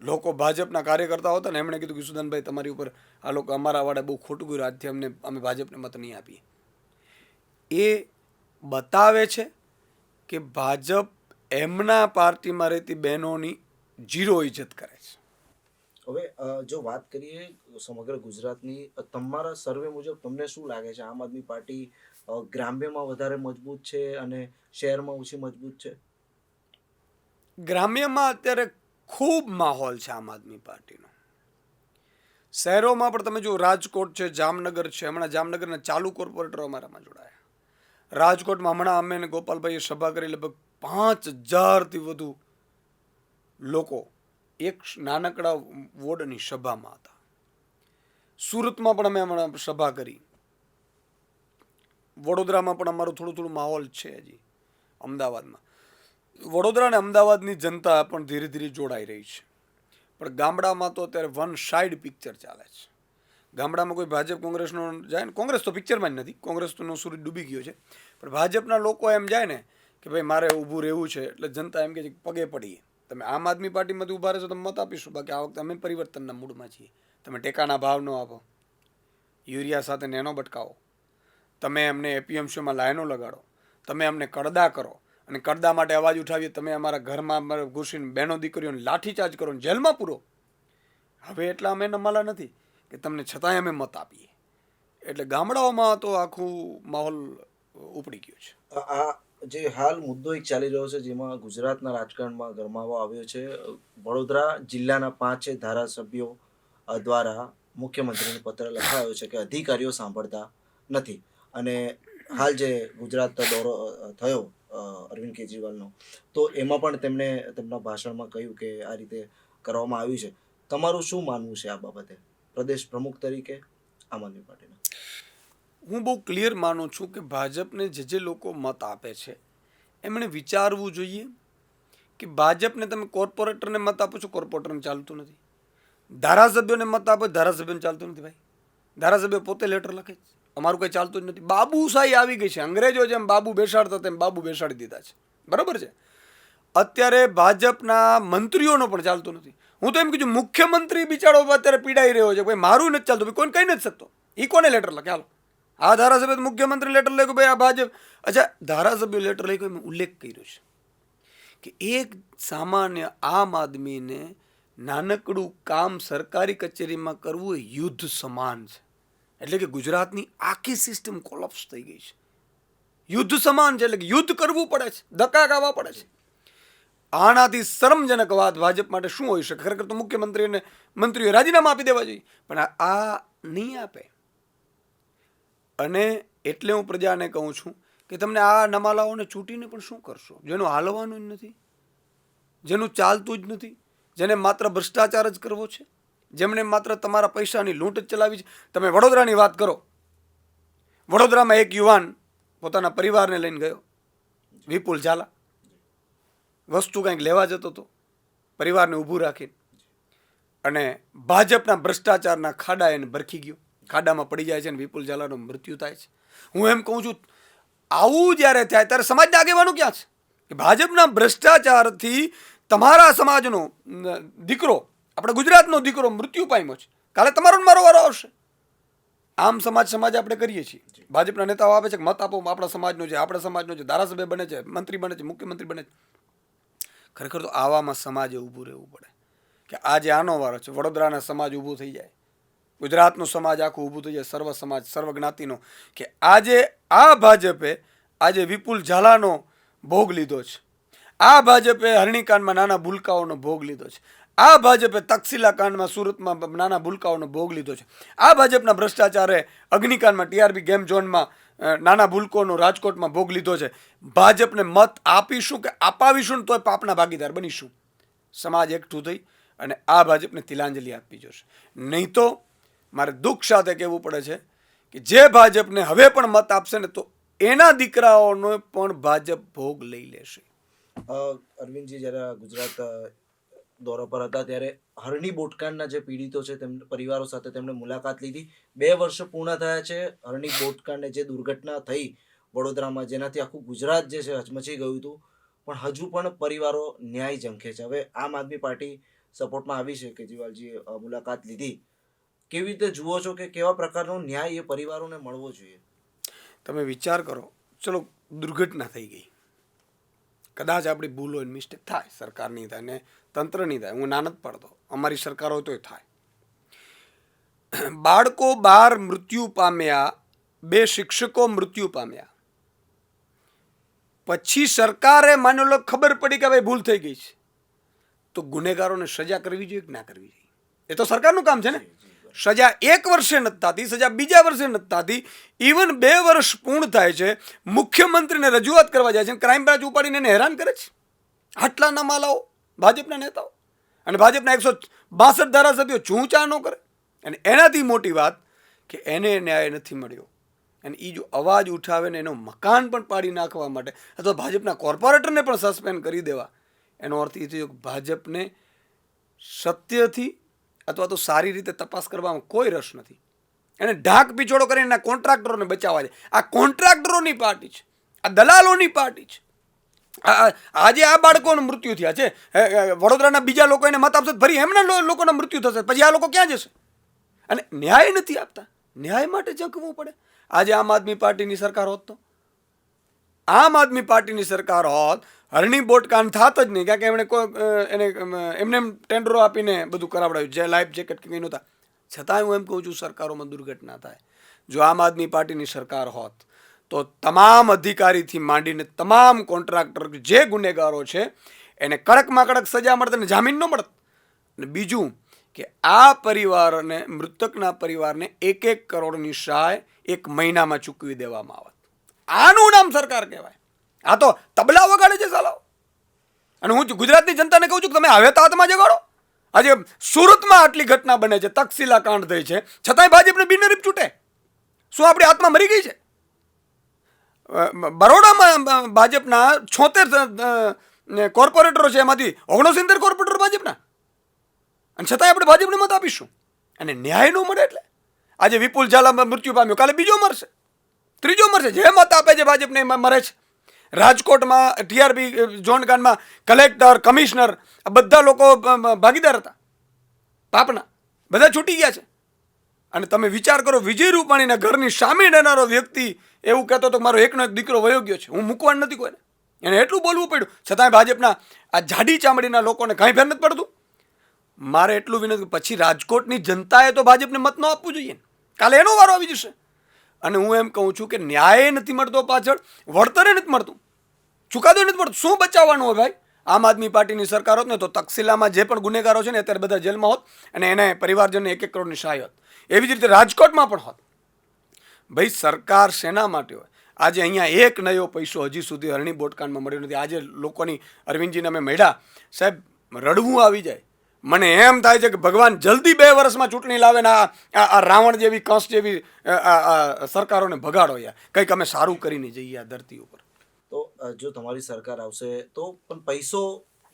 લોકો ભાજપના કાર્યકર્તાઓ હતા ને એમણે કીધું કે સુદાનભાઈ તમારી ઉપર આ લોકો અમારા વાળા બહુ ખોટું કર્યું, આજથી અમે ભાજપને મત નહીં આપીએ. એ બતાવે છે કે ભાજપ એમના પાર્ટીમાં રહેતી બહેનોની 0 ઇજ્જત કરે છે. હવે જો વાત કરીએ સમગ્ર ગુજરાતની, તમારા સર્વે મુજબ તમને શું લાગે છે, આમ આદમી પાર્ટી ગ્રામ્યમાં વધારે મજબૂત છે અને શહેરમાં ઓછી મજબૂત છે? ગ્રામ્યમાં અત્યારે ખૂબ માહોલ છે આમ આદમી પાર્ટીનો. શહેરોમાં પણ તમે જો રાજકોટ છે, જામનગર છે. હમણાં જામનગરના ચાલુ કોર્પોરેટરો અમારામાં જોડાયા. રાજકોટમાં હમણાં અમે અને ગોપાલભાઈએ સભા કરી, લગભગ 5000થી વધુ લોકો એક નાનકડા વોર્ડની સભામાં હતા. સુરતમાં પણ અમે હમણાં સભા કરી. વડોદરામાં પણ અમારું થોડું માહોલ છે હજી. અમદાવાદમાં, વડોદરા અને અમદાવાદની જનતા પણ ધીરે ધીરે જોડાઈ રહી છે. પણ ગામડામાં તો અત્યારે વન સાઇડ પિક્ચર ચાલે છે. ગામડામાં કોઈ ભાજપ કોંગ્રેસનો જાય ને, કોંગ્રેસ તો પિક્ચરમાં જ નથી, કોંગ્રેસનો સૂરજ ડૂબી ગયો છે. પણ ભાજપના લોકો એમ જાય ને કે ભાઈ મારે ઊભું રહેવું છે, એટલે જનતા એમ કહે છે કે પગે પડીએ. તમે આમ આદમી પાર્ટીમાંથી ઊભા રહેશો તમે મત આપીશું, બાકી આ વખતે અમે પરિવર્તનના મૂડમાં છીએ. તમે ટેકાના ભાવ ન આપો, યુરિયા સાથે નેનો બટકાવો, તમે અમને APMCમાં લાઈનો લગાડો, તમે અમને કડદા કરો, અને કડદા માટે અવાજ ઉઠાવીએ તમે અમારા ઘરમાં ઘૂસીને બહેનો દીકરીઓને લાઠીચાર્જ કરો ને જેલમાં પૂરો. હવે એટલા અમે નમાલા નથી કે તમને છતાંય અમે મત આપીએ. એટલે ગામડાઓમાં તો આખું માહોલ ઉપડી ગયો છે. આ જે હાલ મુદ્દો એક ચાલી રહ્યો છે, જેમાં ગુજરાતના રાજકારણમાં ગરમાવો આવ્યો છે, વડોદરા જિલ્લાના 5 ધારાસભ્યો દ્વારા મુખ્યમંત્રીને પત્ર લખાયો છે કે અધિકારીઓ સાંભળતા નથી. અને હાલ જે ગુજરાત દોરો થયો અરવિંદ કેજરીવાલનો, તો એમાં પણ તેમણે તેમના ભાષણમાં કહ્યું કે આ રીતે કરવામાં આવ્યું છે. તમારું શું માનવું છે આ બાબતે પ્રદેશ પ્રમુખ તરીકે આમ આદમી પાર્ટીના? હું બહુ ક્લિયર માનું છું કે ભાજપને જે લોકો મત આપે છે એમણે વિચારવું જોઈએ કે ભાજપને તમે કોર્પોરેટરને મત આપો છો, કોર્પોરેટરને ચાલતું નથી. ધારાસભ્યોને મત આપો, ધારાસભ્યોને ચાલતું નથી. ભાઈ, ધારાસભ્ય પોતે લેટર લખે છે, અમારું કંઈ ચાલતું જ નથી. બાબુશાહી આવી ગઈ છે. અંગ્રેજો જેમ બાબુ બેસાડતા તેમ બાબુ બેસાડી દીધા છે. બરાબર છે. અત્યારે ભાજપના મંત્રીઓનો પણ ચાલતું નથી. હું તો એમ કહું છું, મુખ્યમંત્રી બિચારો અત્યારે પીડાઈ રહ્યો છે. ભાઈ, મારું નથી ચાલતું, કોઈ કહી નથી શકતો. એ કોને લેટર લખે? હાલો, આ ધારાસભ્ય મુખ્યમંત્રી લેટર લખ્યું, ભાઈ આ ભાજપ. અચ્છા, ધારાસભ્ય લેટર લખ્યું, મેં ઉલ્લેખ કર્યો છે કે એક સામાન્ય આમ આદમીને નાનકડું કામ સરકારી કચેરીમાં કરવું એ યુદ્ધ સમાન છે. એટલે કે ગુજરાતની આખી સિસ્ટમ કોલેપ્સ થઈ ગઈ છે. યુદ્ધ સમાન છે, એટલે કે યુદ્ધ કરવું પડે છે, ધક્કા ખાવા પડે છે. આનાથી શરમજનક વાત ભાજપ માટે શું હોઈ શકે? ખરેખર તો મુખ્યમંત્રીને મંત્રીઓ રાજીનામા આપી દેવા જોઈએ, પણ આ નહીં આપે. અને એટલે હું પ્રજાને કહું છું કે તમને આ નમાલાઓને ચૂંટીને પણ શું કરશો? જેનું હાલવાનું જ નથી, જેનું ચાલતું જ નથી, જેને માત્ર ભ્રષ્ટાચાર જ કરવો છે, જેમણે માત્ર તમારા પૈસાની લૂંટ જ ચલાવી છે. તમે વડોદરાની વાત કરો. વડોદરામાં એક યુવાન પોતાના પરિવારને લઈને ગયો, વિપુલ ઝાલા. વસ્તુ કંઈક લેવા જતો હતો, પરિવારને ઊભું રાખીને, અને ભાજપના ભ્રષ્ટાચારના ખાડા એને ભરખી ગયો. ખાડામાં પડી જાય છે અને વિપુલ ઝાલાનું મૃત્યુ થાય છે. હું એમ કહું છું, આવું જ્યારે થાય ત્યારે સમાજના આગેવાનો ક્યાં છે? કે ભાજપના ભ્રષ્ટાચારથી તમારા સમાજનો દીકરો, આપણે ગુજરાતનો દીકરો મૃત્યુ પામ્યો છે. કાલે તમારો મારો વારો આવશે. આમ સમાજ આપણે કરીએ છીએ. ભાજપના નેતાઓ આપે છે કે મત આપો, આપણા સમાજનો છે, આપણા સમાજનો છે, ધારાસભ્ય બને છે, મંત્રી બને છે, મુખ્યમંત્રી બને છે. ખરેખર તો આવામાં સમાજે ઊભું રહેવું પડે કે આજે આનો વારો છે. વડોદરાના સમાજ ઊભું થઈ જાય, ગુજરાતનો સમાજ આખું ઊભું થઈ જાય, સર્વ સમાજ, સર્વ જ્ઞાતિનો, કે આજે આ ભાજપે આજે વિપુલ ઝાલાનો ભોગ લીધો છે. આ ભાજપે હરણીકાંડમાં નાના ભૂલકાઓનો ભોગ લીધો છે. આ ભાજપે તક્ષશિલા કાંડમાં સુરતમાં નાના ભૂલકાઓનો ભોગ લીધો છે. આ ભાજપના ભ્રષ્ટાચારે અગ્નિકાંડમાં ટીઆરપી ગેમ ઝોનમાં નાના ભૂલકોનો રાજકોટમાં ભોગ લીધો છે. ભાજપને મત આપીશું કે અપાવીશું તોય પાપના ભાગીદાર બનીશું. સમાજ એકઠું થઈ અને આ ભાજપને તિલાંજલિ આપવી જોશે. નહીં તો મારે દુઃખ સાથે કહેવું પડે છે કે જે ભાજપને હવે પણ મત આપશે ને, તો એના દીકરાઓનો પણ ભાજપ ભોગ લઈ લેશે. અરવિંદજી જ્યારે ગુજરાત દોરા પર હતા ત્યારે હરણી બોટકાંડના જે પીડિતો છે તેમ પરિવારો સાથે તેમણે મુલાકાત લીધી. 2 વર્ષ પૂર્ણ થયા છે હરણી બોટકાંડને જે દુર્ઘટના થઈ વડોદરામાં, જેનાથી આખું ગુજરાત જે છે હચમચી ગયું હતું, પણ હજુ પણ પરિવારો ન્યાય ઝંખે છે. હવે આમ આદમી પાર્ટી સપોર્ટમાં આવી છે, કેજરીવાલજીએ મુલાકાત લીધી. કેવી રીતે જુઓ છો કે કેવા પ્રકારનો ન્યાય એ પરિવારોને મળવો જોઈએ? તમે વિચાર કરો, ચલો દુર્ઘટના થઈ ગઈ, કદાચ આપણી ભૂલ હોય, મિસ્ટેક થાય, સરકારની થાય ને તંત્રની થાય, હું ના નથી પાડતો, અમારી સરકાર હોય તોય થાય. બાળકો 12 મૃત્યુ પામ્યા, 2 શિક્ષકો મૃત્યુ પામ્યા, પછી સરકારે માની લો ખબર પડી કે ભાઈ ભૂલ થઈ ગઈ છે, તો ગુનેગારોને સજા કરવી જોઈએ કે ના કરવી જોઈએ? એ તો સરકારનું કામ છે ને. સજા 1 વર્ષે નથી થતી, સજા બીજા વર્ષે નથી થતી, ઇવન 2 વર્ષ પૂર્ણ થાય છે, મુખ્યમંત્રીને રજૂઆત કરવા જાય છે, ક્રાઇમ બ્રાન્ચ ઉપાડીને એને હેરાન કરે છે. આટલા નમાલાઓ ભાજપના નેતાઓ અને ભાજપના 162 ધારાસભ્યો ચૂંચા ન કરે. અને એનાથી મોટી વાત કે એને ન્યાય નથી મળ્યો, અને એ જો અવાજ ઉઠાવે ને એનો મકાન પણ પાડી નાખવા માટે અથવા ભાજપના કોર્પોરેટરને પણ સસ્પેન્ડ કરી દેવા, એનો અર્થ એ થયો કે ભાજપને સત્યથી અથવા તો સારી રીતે તપાસ કરવામાં કોઈ રસ નથી. એને ઢાંક પીછોડો કરીને એના કોન્ટ્રાક્ટરોને બચાવવા છે. આ કોન્ટ્રાક્ટરોની પાર્ટી છે, આ દલાલોની પાર્ટી છે. આજે આ બાળકોનું મૃત્યુ થયા છે, વડોદરાના બીજા લોકો એને મત આપશે, ફરી એમના લોકોના મૃત્યુ થશે, પછી આ લોકો ક્યાં જશે? અને ન્યાય નથી આપતા, ન્યાય માટે ઝંખવું પડે. આજે આમ આદમી પાર્ટીની સરકાર હોત તો, આમ આદમી પાર્ટીની સરકાર હોત, હરણી બોટકાંડ થાત જ નહીં, કારણ કે એમને ટેન્ડરો આપીને બધું કરાવડાવ્યું, જે લાઈફ જેકેટ કંઈ નહોતા. છતાંય હું એમ કહું છું, સરકારોમાં દુર્ઘટના થાય. જો આમ આદમી પાર્ટીની સરકાર હોત તો તમામ અધિકારીથી માંડીને તમામ કોન્ટ્રાક્ટર જે ગુનેગારો છે એને કડકમાં કડક સજા મળત અને જામીન ન મળત. અને બીજું કે આ પરિવારને, મૃતકના પરિવારને 1 કરોડની સહાય 1 મહિનામાં ચૂકવી દેવામાં આવત. આનું નામ સરકાર કહેવાય. આ તો તબલા વગાડે છે સાલાઓ. અને હું ગુજરાતની જનતાને કહું છું કે તમે હવે તો હાથમાં જગાડો. આજે સુરતમાં આટલી ઘટના બને છે, તક્ષશિલા કાંડ થઈ છે, છતાંય ભાજપને બિનહરીફ છૂટે. શું આપણી આત્મા મરી ગઈ છે? બરોડામાં ભાજપના 76 કોર્પોરેટરો છે, એમાંથી 69 કોર્પોરેટર ભાજપના, અને છતાંય આપણે ભાજપને મત આપીશું. અને ન્યાય ન મળે એટલે આજે વિપુલ ઝાલા મૃત્યુ પામ્યો, કાલે બીજો મરશે, ત્રીજો મરશે. જે મત આપે છે ભાજપને એમાં મરે છે. રાજકોટમાં ટીઆરપી ઝોનકાંડમાં કલેક્ટર, કમિશનર આ બધા લોકો ભાગીદાર હતા પાપના, બધા છૂટી ગયા છે. અને તમે વિચાર કરો, વિજય રૂપાણીના ઘરની સામે રહેનારો વ્યક્તિ એવું કહેતો હતો કે મારો એકનો એક દીકરો વયો ગયો છે, હું મૂકવાનો નથી કોઈને. એને એટલું બોલવું પડ્યું, છતાંય ભાજપના આ જાડી ચામડીના લોકોને કાંઈ ફેર નથી પડતું. મારે એટલું વિનંતી, પછી રાજકોટની જનતાએ તો ભાજપને મત ન આપવું જોઈએ. કાલે એનો વારો આવી જશે. અને હું એમ કહું છું કે ન્યાય નથી મળતો, પાછળ વળતરે નથી મળતું, ચુકાદો નથી મળતો. શું બચાવવાનું હોય ભાઈ? આમ આદમી પાર્ટીની સરકાર હોત ને તો તક્ષશિલામાં જે પણ ગુનેગારો છે ને અત્યારે બધા જેલમાં હોત, અને એને પરિવારજનને 1-1 કરોડની સહાય હોત. એવી જ રીતે રાજકોટમાં પણ હોત. ભાઈ સરકાર શેના માટે હોય? આજે અહીંયા એક નયો પૈસો હજી સુધી હરણી બોટકાંડમાં મળ્યો નથી. આજે લોકોની અરવિંદજીને અમે મળ્યા, સાહેબ રડવું આવી જાય. મને એમ થાય છે કે ભગવાન જલ્દી 2 વર્ષમાં ચૂંટણી લાવે ને આ રાવણ જેવી, કંસ જેવી સરકારોને ભગાડો યાર. કંઈક અમે સારું કરીને જઈએ આ ધરતી ઉપર. તો જો તમારી સરકાર આવશે તો પણ પૈસો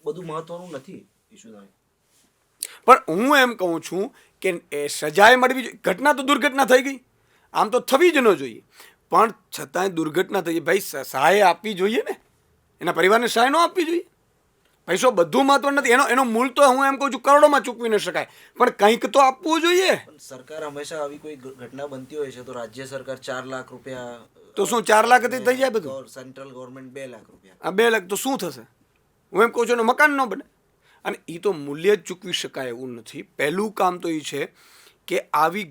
બધું મહત્વનું નથી ઈશુદાન. પણ હું એમ કહું છું કે સજાએ મળવી જોઈએ. ઘટના તો દુર્ઘટના થઈ ગઈ, આમ તો થવી જ ન જોઈએ, પણ છતાંય દુર્ઘટના થઈ ગઈ. ભાઈ સહાય આપવી જોઈએ ને, એના પરિવારને સહાય ન આપવી જોઈએ. પૈસો બધું મહત્વ નથી, એનો મૂળ તો હું એમ કહું છું કરોડોમાં ચૂકવી ન શકાય, પણ કંઈક તો આપવું જોઈએ. સરકાર હંમેશા આવી કોઈ ઘટના બનતી હોય છે તો રાજ્ય સરકાર 4 લાખ રૂપિયા, તો શું 4 લાખથી થઈ જાય બધું? સેન્ટ્રલ ગવર્મેન્ટ 2 લાખ રૂપિયા. આ 2 લાખ તો શું થશે? હું એમ કહું છું ને, મકાન ન બને. અને એ તો મૂલ્ય જ ચૂકવી શકાય એવું નથી. પહેલું કામ તો એ છે કે આવી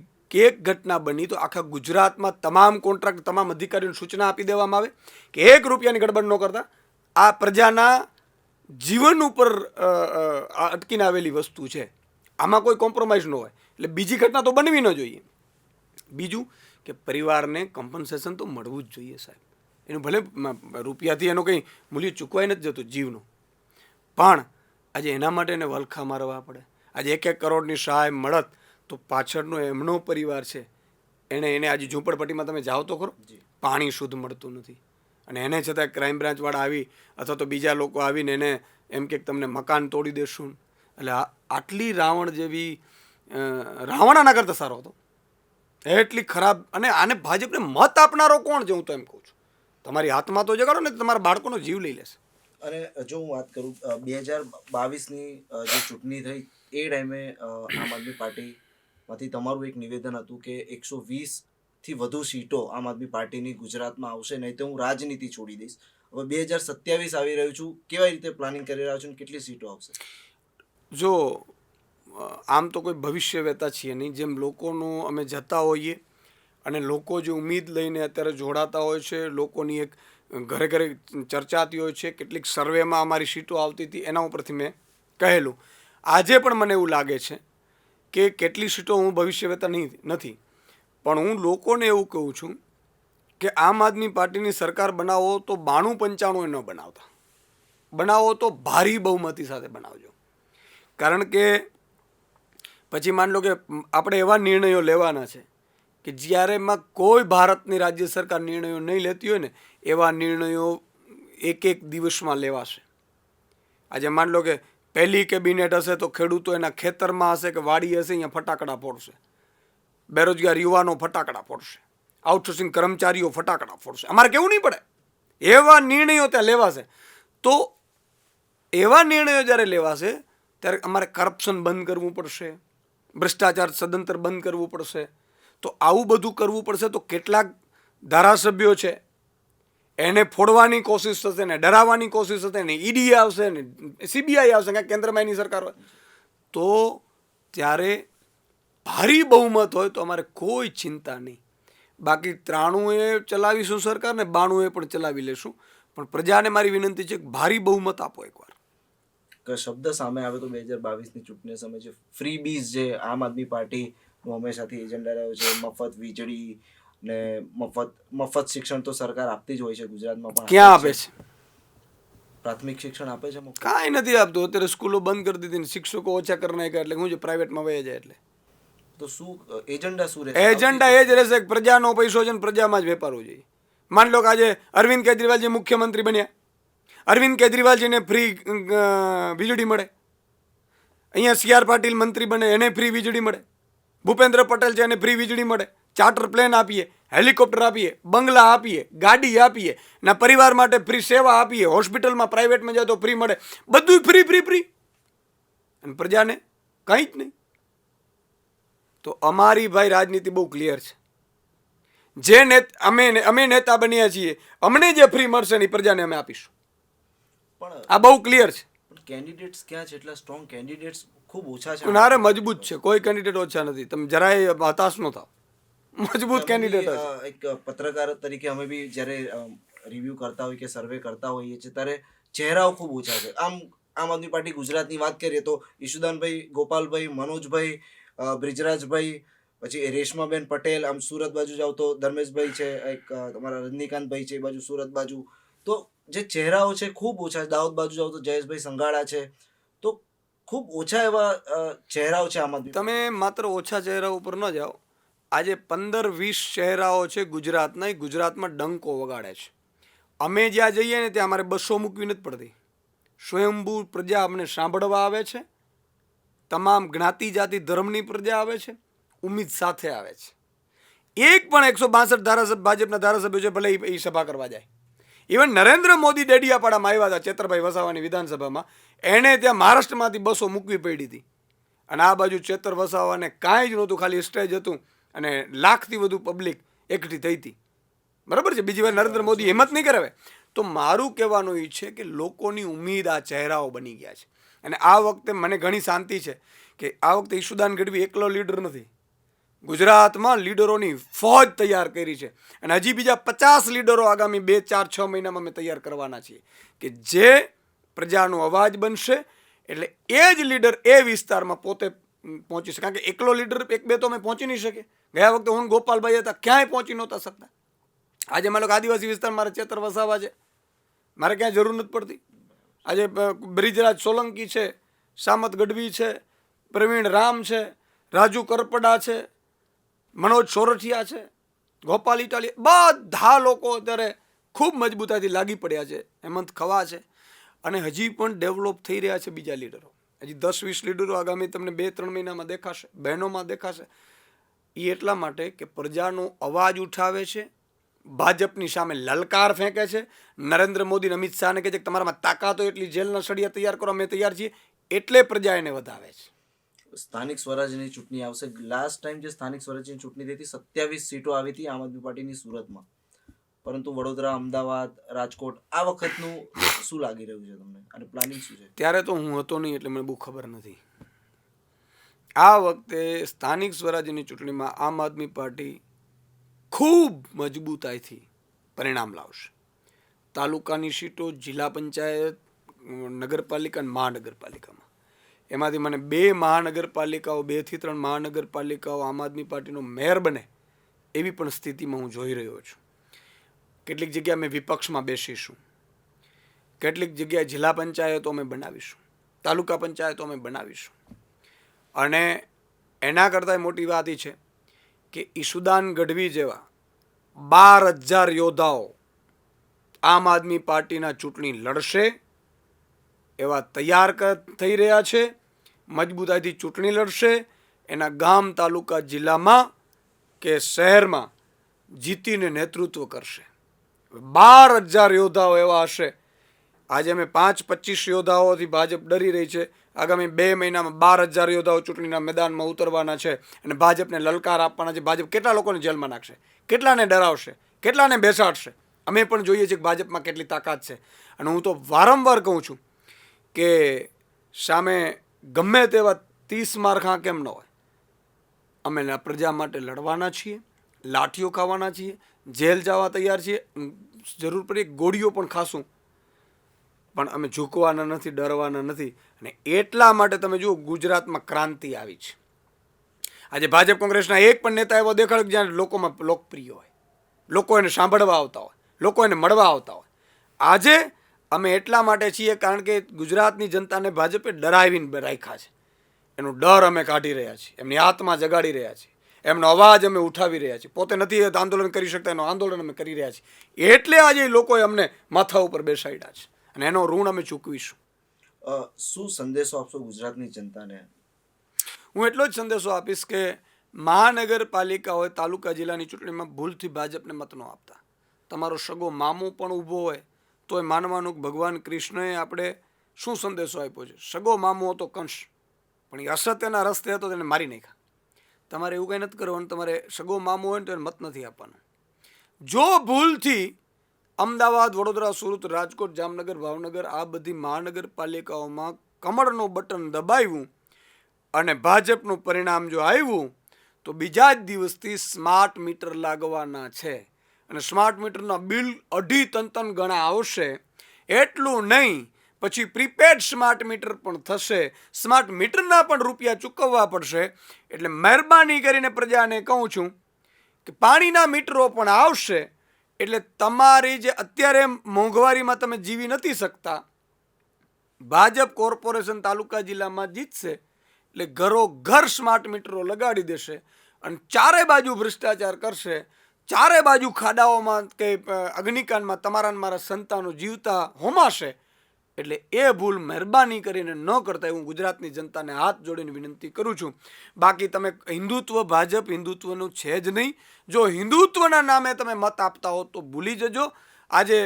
એક ઘટના બની તો આખા ગુજરાતમાં તમામ કોન્ટ્રાક્ટ, તમામ અધિકારીઓને સૂચના આપી દેવામાં આવે કે 1 રૂપિયાની ગડબડ ન કરતા. આ પ્રજાના જીવન ઉપર અટકીને આવેલી વસ્તુ છે, આમાં કોઈ કોમ્પ્રોમાઇઝ ન હોય. એટલે બીજી ઘટના તો બનવી ન જોઈએ. બીજું કે પરિવારને કમ્પન્સેશન તો મળવું જ જોઈએ સાહેબ. એનું ભલે રૂપિયાથી એનો કંઈ મૂલ્ય ચૂકવાઈ નથી જતું જીવનું, પણ આજે એના માટે એને વલખા મારવા પડે. આજે 1-1 કરોડની સહાય મળત તો પાછળનો એમનો પરિવાર છે, એને આજે ઝૂંપડપટ્ટીમાં તમે જાઓ તો ખરો, પાણી શુદ્ધ મળતું નથી. અને એને છતાં ક્રાઇમ બ્રાન્ચવાળા આવી અથવા તો બીજા લોકો આવીને એને એમ કે તમને મકાન તોડી દેશું. એટલે આટલી રાવણ જેવી, રાવણ આના કરતાં સારો હતો, એટલી ખરાબ. અને આને ભાજપને મત આપનારો કોણ છે? હું તો એમ કહું છું તમારી હાથમાં તો જગાડો ને, તમારા બાળકોનો જીવ લઈ લેશે. અને જો હું વાત કરું 2022ની જે ચૂંટણી થઈ એ ટાઈમે આમ આદમી પાર્ટીમાંથી તમારું એક નિવેદન હતું કે 120થી વધુ સીટો આમ આદમી પાર્ટીની ગુજરાતમાં આવશે, નહીં તો હું રાજનીતિ છોડી દઈશ. હવે 2027 આવી રહ્યું છું, કેવા રીતે પ્લાનિંગ કરી રહ્યા છો અને કેટલી સીટો આવશે? જો આમ તો કોઈ ભવિષ્ય વહેતા છીએ નહીં. જેમ લોકોનું અમે જતા હોઈએ અને લોકો જે ઉમ્મીદ લઈને અત્યારે જોડાતા હોય છે, લોકોની એક ઘરે ઘરે ચર્ચાતી હોય છે, કેટલીક સર્વેમાં અમારી સીટો આવતી હતી, એના ઉપરથી મેં કહેલું. આજે પણ મને એવું લાગે છે કે કેટલી સીટો હું ભવિષ્ય વહેતા નથી, પણ હું લોકોને એવું કહું છું કે આમ આદમી પાર્ટીની સરકાર બનાવો તો 92-95 ન બનાવતા, બનાવો તો ભારી બહુમતી સાથે બનાવજો. કારણ કે પછી માન લો કે આપણે એવા નિર્ણયો લેવાના છે કે જ્યારે એમાં કોઈ ભારતની રાજ્ય સરકાર નિર્ણયો નહીં લેતી હોય ને, એવા નિર્ણયો 1-1 દિવસમાં લેવાશે. આજે માન લો કે પહેલી કેબિનેટ હશે તો ખેડૂતો એના ખેતરમાં હશે કે વાડી હશે, અહીંયા ફટાકડા ફોડશે. બેરોજગાર યુવાનો ફટાકડા ફોડશે, આઉટસોર્સિંગ કર્મચારીઓ ફટાકડા ફોડશે. અમારે કેવું નહીં પડે, એવા નિર્ણયો ત્યાં લેવાશે. તો એવા નિર્ણયો જ્યારે લેવાશે ત્યારે અમારે કરપ્શન બંધ કરવું પડશે, ભ્રષ્ટાચાર સદંતર બંધ કરવું પડશે. તો આવું બધું કરવું પડશે. તો કેટલાક ધારાસભ્યો છે એને ફોડવાની કોશિશ થશે ને, ડરાવવાની કોશિશ થશે ને, ઈડી આવશે ને CBI આવશે, કાંઈ કેન્દ્રમાં એની સરકાર હોય, તો ત્યારે ભારી બહુમત હોય તો અમારે કોઈ ચિંતા નહીં. બાકી 93 ચલાવીશું સરકાર ને 92 પણ ચલાવી લેશું. પણ પ્રજાને મારી વિનંતી છે કે ભારી બહુમત આપો એકવાર. શબ્દ સામે આવે તો 2022ની ચૂંટણી સમય છે ફ્રી બીઝ જે આમ આદમી પાર્ટીનો હંમેશાથી એજન્ડા રહ્યો છે, મફત વીજળી ને મફત શિક્ષણ તો સરકાર આપતી જ હોય છે ગુજરાતમાં પણ. ક્યાં આપે છે? પ્રાથમિક શિક્ષણ આપે છે મુખ્ય? કાંઈ નથી આપતું. અત્યારે સ્કૂલો બંધ કરી દીધી ને શિક્ષકો ઓછા કરી નાખ્યા એટલે હું છે પ્રાઇવેટમાં વહી જાય. એટલે તો શું એજન્ડા શું રહેશે? એજન્ડા એ જ રહેશે કે પ્રજાનો પૈસો છે ને પ્રજામાં જ વેપારવું જોઈએ. માની લો કે આજે અરવિંદ કેજરીવાલ જે મુખ્યમંત્રી બન્યા, અરવિંદ કેજરીવાલજીને ફ્રી વીજળી મળે. અહીંયા CR પાટીલ મંત્રી બને એને ફ્રી વીજળી મળે. ભૂપેન્દ્ર પટેલ છે એને ફ્રી વીજળી મળે. ચાર્ટર પ્લેન આપીએ, હેલિકોપ્ટર આપીએ, બંગલા આપીએ, ગાડી આપીએ, ના પરિવાર માટે ફ્રી સેવા આપીએ, હોસ્પિટલમાં પ્રાઇવેટમાં જાય તો ફ્રી મળે. બધું ફ્રી ફ્રી ફ્રી, અને પ્રજાને કંઈ જ નહીં. તો અમારી ભાઈ રાજનીતિ બહુ ક્લિયર છે. જે અમે નેતા બન્યા છીએ, અમને જે ફ્રી મળશે ને એ પ્રજાને અમે આપીશું. પણ આ બહુ ક્લિયર છે. કેન્ડિડેટ્સ ક્યાં છે? એટલા સ્ટ્રોંગ કેન્ડિડેટ્સ ખૂબ ઓછા છે. નારે મજબૂત છે, કોઈ કેન્ડિડેટ ઓછા નથી. તમે જરાય હતાશ ન થાવ, મજબૂત કેન્ડિડેટ હશે. એક પત્રકાર તરીકે અમે બી જ્યારે રિવ્યુ કરતા હોય કે સર્વે કરતા હોઈએ છીએ ત્યારે ચહેરાઓ ખૂબ ઓછા છે. આમ આદમી પાર્ટી ગુજરાતની વાત કરીએ તો ઈશુદાનભાઈ, ગોપાલભાઈ, મનોજભાઈ, બ્રિજરાજભાઈ, પછી રેશમાબેન પટેલ, આમ સુરત બાજુ જાઓ તો ધર્મેશભાઈ છે, એક તમારા રજનીકાંતભાઈ છે એ બાજુ સુરત બાજુ. તો જે ચહેરાઓ છે ખૂબ ઓછા. દાહોદ બાજુ જાઓ તો જયેશભાઈ સંઘાડા છે. તો ખૂબ ઓછા એવા ચહેરાઓ છે આમ આદમી. તમે માત્ર ઓછા ચહેરા ઉપર ન જાઓ. આજે 15-20 ચહેરાઓ છે ગુજરાતના, એ ગુજરાતમાં ડંકો વગાડે છે. અમે જ્યાં જઈએ ને ત્યાં અમારે બસો મૂકવી નથી પડતી. સ્વયંભૂ પ્રજા અમને સાંભળવા આવે છે. તમામ જ્ઞાતિ જાતિ ધર્મની પ્રજા આવે છે, ઉમ્મીદ સાથે આવે છે. એક પણ 162 ધારાસભ્ય ભાજપના ધારાસભ્યો છે, ભલે એ સભા કરવા જાય. ઇવન નરેન્દ્ર મોદી ડેડિયાપાડામાં આવ્યા હતા ચેતરભાઈ વસાવાની વિધાનસભામાં, એણે ત્યાં મહારાષ્ટ્રમાંથી બસો મૂકવી પડી હતી. અને આ બાજુ ચેતર વસાવાને કાંઈ જ નહોતું, ખાલી સ્ટેજ હતું અને લાખથી વધુ પબ્લિક એકઠી થઈ હતી. બરાબર છે. બીજી વાર નરેન્દ્ર મોદી હિંમત નહીં કરાવે. તો મારું કહેવાનું એ છે કે લોકોની ઉમ્મીદ આ ચહેરાઓ બની ગયા છે. અને આ વખતે મને ઘણી શાંતિ છે કે આ વખતે ઈશુદાન ગઢવી એકલો લીડર નથી. ગુજરાતમાં લીડરોની ફોજ તૈયાર કરી છે અને હજી બીજા 50 લીડરો આગામી 2, 4, 6 મહિનામાં અમે તૈયાર કરવાના છીએ કે જે પ્રજાનો અવાજ બનશે. એટલે એ જ લીડર એ વિસ્તારમાં પોતે પહોંચી શકે. કારણ કે એકલો લીડર 1-2 તો અમે પહોંચી નહીં શકે. ગયા વખતે હું ગોપાલભાઈ હતા, ક્યાંય પહોંચી નહોતા શકતા. આજે મારે આદિવાસી વિસ્તારમાં મારે ચેતર વસાવા છે, મારે ક્યાંય જરૂર નથી પડતી. આજે બ્રિજરાજ સોલંકી છે, સામત ગઢવી છે, પ્રવીણ રામ છે, રાજુ કરપડા છે, મનોજ સોરઠિયા છે, ગોપાલ ઇટાલિયા, બધા લોકો અત્યારે ખૂબ મજબૂતાઈથી લાગી પડ્યા છે. હેમંત ખવા છે અને હજી પણ ડેવલપ થઈ રહ્યા છે બીજા લીડરો. હજી 10-20 લીડરો આગામી તમને 2-3 મહિનામાં દેખાશે, બહેનોમાં દેખાશે. એ એટલા માટે કે પ્રજાનો અવાજ ઉઠાવે છે, ભાજપની સામે લલકાર ફેંકે છે. નરેન્દ્ર મોદી અમિત શાહને કહે છે કે તમારામાં તાકાત હોય એટલી જેલના સળિયા તૈયાર કરો, અમે તૈયાર છીએ. એટલે પ્રજા એને વધાવે છે. સ્થાનિક સ્વરાજની ચૂંટણી આવશે. લાસ્ટ ટાઈમ જે સ્થાનિક સ્વરાજની ચૂંટણી થઈ હતી 27 સીટો આવી હતી આમ આદમી પાર્ટીની સુરતમાં. પરંતુ વડોદરા, અમદાવાદ, રાજકોટ આ વખતનું શું લાગી રહ્યું છે તમને અને પ્લાનિંગ શું છે? ત્યારે તો હું હતો નહીં એટલે મને બહુ ખબર નથી. આ વખતે સ્થાનિક સ્વરાજ્યની ચૂંટણીમાં આમ આદમી પાર્ટી ખૂબ મજબૂતાઈથી પરિણામ લાવશે. તાલુકાની સીટો, જિલ્લા પંચાયત, નગરપાલિકા અને મહાનગરપાલિકામાં એમાંથી મને 2 મહાનગરપાલિકાઓ, 2 થી 3 મહાનગરપાલિકાઓ આમ આદમી પાર્ટીનો મેયર બને એવી પણ સ્થિતિમાં હું જોઈ રહ્યો છું. કેટલીક જગ્યાએ અમે વિપક્ષમાં બેસીશું, કેટલીક જગ્યાએ જિલ્લા પંચાયતો અમે બનાવીશું, તાલુકા પંચાયતો અમે બનાવીશું. અને એના કરતાં મોટી વાત એ છે કે ઈશુદાન ગઢવી જેવા 12,000 યોદ્ધાઓ આમ આદમી પાર્ટીના ચૂંટણી લડશે એવા તૈયાર થઈ રહ્યા છે. મજબૂતાઈથી ચૂંટણી લડશે. એના ગામ, તાલુકા, જિલ્લામાં કે શહેરમાં જીતીને નેતૃત્વ કરશે. 12,000 યોદ્ધાઓ એવા હશે. આજે અમે 5-25 યોદ્ધાઓથી ભાજપ ડરી રહી છે. આગામી 2 મહિનામાં 12,000 યોદ્ધાઓ ચૂંટણીના મેદાનમાં ઉતરવાના છે અને ભાજપને લલકાર આપવાના છે. ભાજપ કેટલા લોકોને જેલમાં નાખશે, કેટલાને ડરાવશે, કેટલાને બેસાડશે. અમે પણ જોઈએ છીએ કે ભાજપમાં કેટલી તાકાત છે. અને હું તો વારંવાર કહું છું કે સામે ગમે તેવા 30 મારખાં કેમ ન હોય, અમે પ્રજા માટે લડવાના છીએ, લાઠીઓ ખાવાના છીએ, જેલ જવા તૈયાર છીએ, જરૂર પડે ગોળીઓ પણ ખાશું, પણ અમે ઝૂકવાના નથી, ડરવાના નથી. અને એટલા માટે તમે જુઓ ગુજરાતમાં ક્રાંતિ આવી છે. આજે ભાજપ કોંગ્રેસના એક પણ નેતા એવો દેખાડો જ્યાં લોકોમાં લોકપ્રિય હોય, લોકો એને સાંભળવા આવતા હોય, લોકો એને મળવા આવતા હોય. આજે અમે એટલા માટે છીએ કારણ કે ગુજરાતની જનતાને ભાજપે ડરાવીને રાખ્યા છે. એનો ડર અમે કાઢી રહ્યા છીએ, એમની આત્મા જગાડી રહ્યા છીએ, એમનો અવાજ અમે ઉઠાવી રહ્યા છીએ. પોતે નથી આંદોલન કરી શકતા, એનું આંદોલન અમે કરી રહ્યા છીએ. એટલે આજે લોકોએ અમને માથા ઉપર બેસાડ્યા છે અને એનો ઋણ અમે ચૂકવીશું. શું સંદેશો આપશો ગુજરાતની જનતાને? હું એટલો જ સંદેશો આપીશ કે મહાનગરપાલિકા હોય, તાલુકા જિલ્લાની ચૂંટણીમાં ભૂલથી ભાજપને મત ન આપતા. તમારો સગો મામો પણ ઊભો હોય તોય માનવાનું કે ભગવાન કૃષ્ણએ આપણે શું સંદેશો આપ્યો છે. સગો મામો હતો કંસ, પણ એ અસત્યના રસ્તે હતો, તેને મારી નાખ્યા. તમારે એવું કંઈ નથી કરવાનું. તમારે સગો મામો હોય ને તો એને મત નથી આપવાનો. જો ભૂલથી અમદાવાદ, વડોદરા, સુરત, રાજકોટ, જામનગર, ભાવનગર આ બધી મહાનગરપાલિકાઓમાં કમળનું બટન દબાવ્યું અને ભાજપનું પરિણામ જો આવ્યું તો બીજા જ દિવસથી સ્માર્ટ મીટર લાગવાના છે અને સ્માર્ટ મીટરના બિલ 2.5-3 ગણા આવશે. એટલું નહીં, પછી પ્રીપેડ સ્માર્ટ મીટર પણ થશે. સ્માર્ટ મીટરના પણ રૂપિયા ચૂકવવા પડશે. એટલે મહેરબાની કરીને પ્રજાને કહું છું કે પાણીના મીટરો પણ આવશે. એટલે તમારી જે અત્યારે મોંઘવારીમાં તમે જીવી નથી શકતા, ભાજપ કોર્પોરેશન તાલુકા જિલ્લામાં જીતશે એટલે ઘરો-ઘર સ્માર્ટ મીટરો લગાડી દેશે અને ચારે બાજુ ભ્રષ્ટાચાર કરશે. ચારે બાજુ ખાડાઓમાં કે અગ્નિકાંડમાં તમારા ને મારા સંતાનો જીવતા હોમાશે. એટલે એ ભૂલ મહેરબાની કરીને ન કરતા હું ગુજરાતની જનતાને હાથ જોડીને વિનંતી કરું છું. બાકી તમે હિન્દુત્વ, ભાજપ હિન્દુત્વનું છે જ નહીં. જો હિન્દુત્વના નામે તમે મત આપતા હો તો ભૂલી જજો. આજે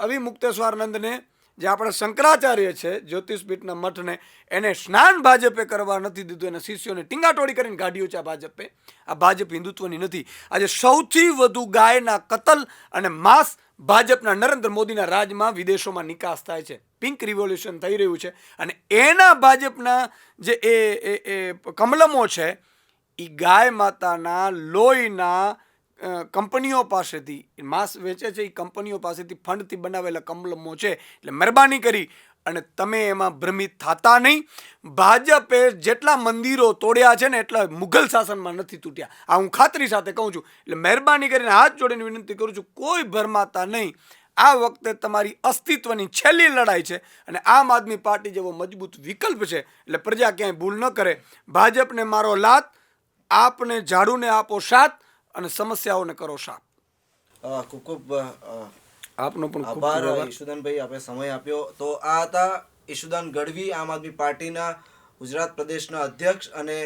અવિમુક્તેશ્વરાનંદને જે આપણા શંકરાચાર્ય છે જ્યોતિષપીઠના મઠને, એને સ્નાન ભાજપે કરવા નથી દીધું. એના શિષ્યોને ટીંગાટોળી કરીને કાઢ્યું છે આ ભાજપે. આ ભાજપ હિન્દુત્વની નથી. આજે સૌથી વધુ ગાયના કતલ અને માંસ ભાજપના નરેન્દ્ર મોદીના રાજમાં વિદેશોમાં નિકાસ થાય છે. પિંક રિવોલ્યુશન થઈ રહ્યું છે અને એના ભાજપના જે એ કમલમો છે એ ગાય માતાના લોહીના કંપનીઓ પાસેથી માંસ વેચે છે. એ કંપનીઓ પાસેથી ફંડથી બનાવેલા કમલમો છે. એટલે મહેરબાની કરી અને તમે એમાં ભ્રમિત થતા નહીં. ભાજપે જેટલા મંદિરો તોડ્યા છે ને એટલા મુઘલ શાસનમાં નથી તૂટ્યા. આ હું ખાતરી સાથે કહું છું. એટલે મહેરબાની કરીને હાથ જોડીને વિનંતી કરું છું, કોઈ ભરમાતા નહીં. આ વખતે તમારી અસ્તિત્વની છેલ્લી લડાઈ છે અને આમ આદમી પાર્ટી જેવો મજબૂત વિકલ્પ છે. એટલે પ્રજા ક્યાંય ભૂલ ન કરે. ભાજપને મારો લાત, આપને ઝાડુને આપો સાથ અને સમસ્યાઓને કરો સાફ. ખૂબ ખૂબ આપનો પણ ખૂબ આભાર આભાર. ઈશુદાનભાઈ, આપણે સમય આપ્યો. તો આ હતા ઈશુદાન ગઢવી, આમ આદમી પાર્ટીના ગુજરાત પ્રદેશના અધ્યક્ષ, અને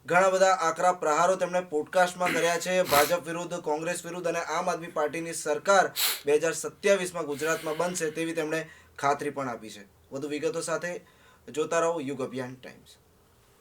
ઘણા બધા આકરા પ્રહારો તેમણે પોડકાસ્ટમાં કર્યા છે ભાજપ વિરુદ્ધ, કોંગ્રેસ વિરુદ્ધ, અને આમ આદમી પાર્ટીની સરકાર 2027માં ગુજરાતમાં બનશે તેવી તેમણે ખાતરી પણ આપી છે. વધુ વિગતો સાથે જોતા રહો યુગ અભિયાન ટાઈમ્સ.